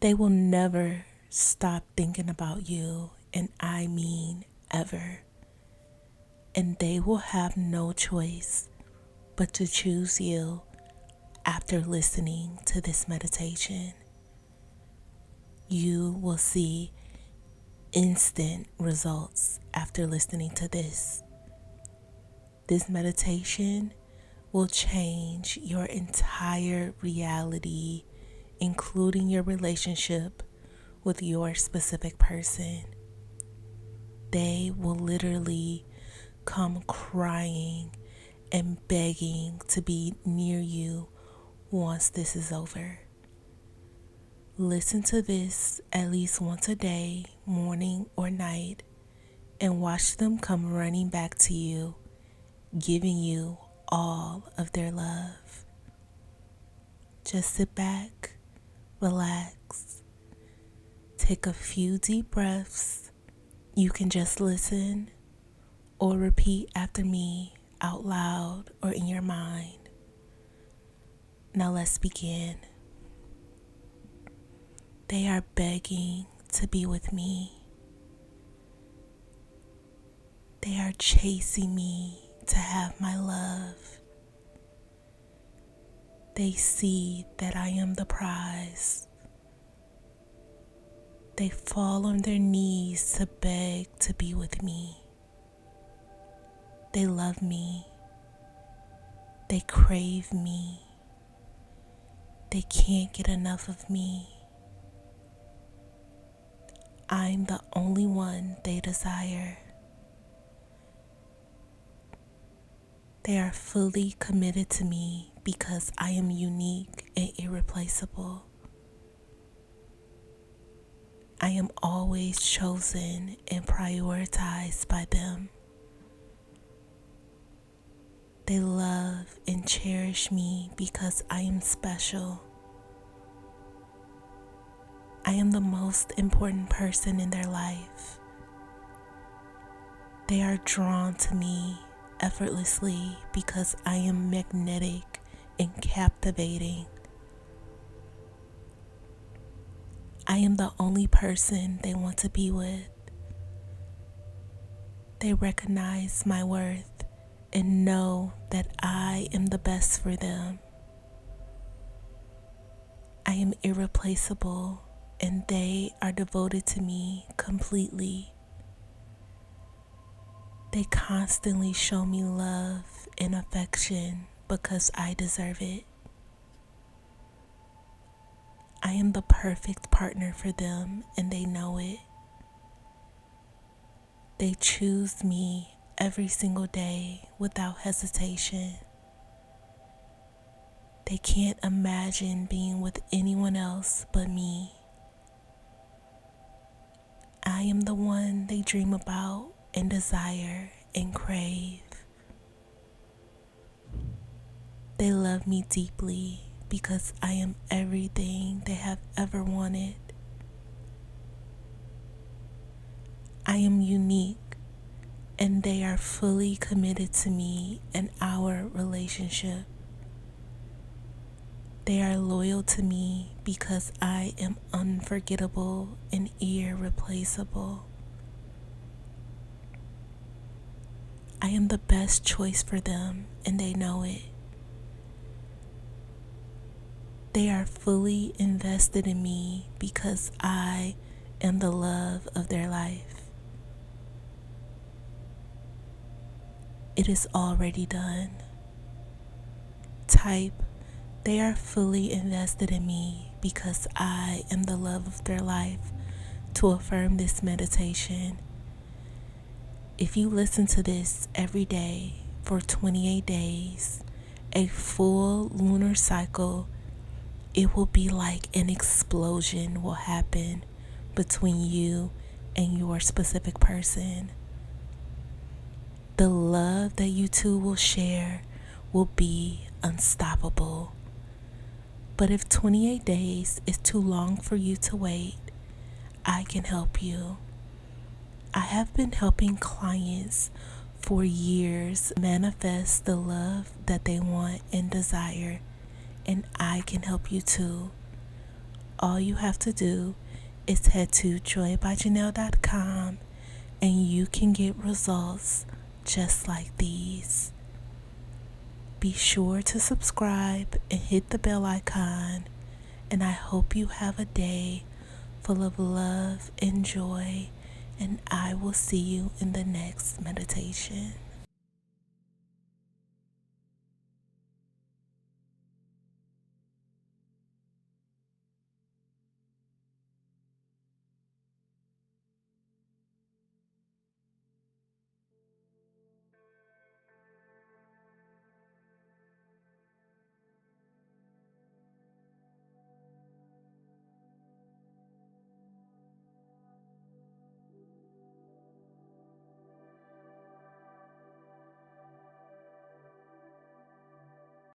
They will never stop thinking about you, and I mean ever. And they will have no choice but to choose you after listening to this meditation. You will see instant results after listening to this. This meditation will change your entire reality, including your relationship with your specific person. They will literally come crying and begging to be near you once this is over. Listen to this at least once a day, morning or night, and watch them come running back to you, giving you all of their love. Just sit back, relax, take a few deep breaths. You can just listen or repeat after me out loud or in your mind. Now let's begin. They are begging to be with me. They are chasing me to have my love. They see that I am the prize. They fall on their knees to beg to be with me. They love me. They crave me. They can't get enough of me. I'm the only one they desire. They are fully committed to me because I am unique and irreplaceable. I am always chosen and prioritized by them. They love and cherish me because I am special. I am the most important person in their life. They are drawn to me effortlessly because I am magnetic and captivating. I am the only person they want to be with. They recognize my worth and know that I am the best for them. I am irreplaceable and they are devoted to me completely. They constantly show me love and affection because I deserve it. I am the perfect partner for them and they know it. They choose me every single day without hesitation. They can't imagine being with anyone else but me. I am the one they dream about and desire and crave. They love me deeply because I am everything they have ever wanted. I am unique and they are fully committed to me and our relationship. They are loyal to me because I am unforgettable and irreplaceable. I am the best choice for them and they know it. They are fully invested in me because I am the love of their life. It is already done. Type, they are fully invested in me because I am the love of their life to affirm this meditation. If you listen to this every day for 28 days, a full lunar cycle, it will be like an explosion will happen between you and your specific person. The love that you two will share will be unstoppable. But if 28 days is too long for you to wait, I can help you. I have been helping clients for years manifest the love that they want and desire, and I can help you too. all you have to do is head to joybyjanelle.com and you can get results just like these. Be sure to subscribe and hit the bell icon, and I hope you have a day full of love and joy, and I will see you in the next meditation.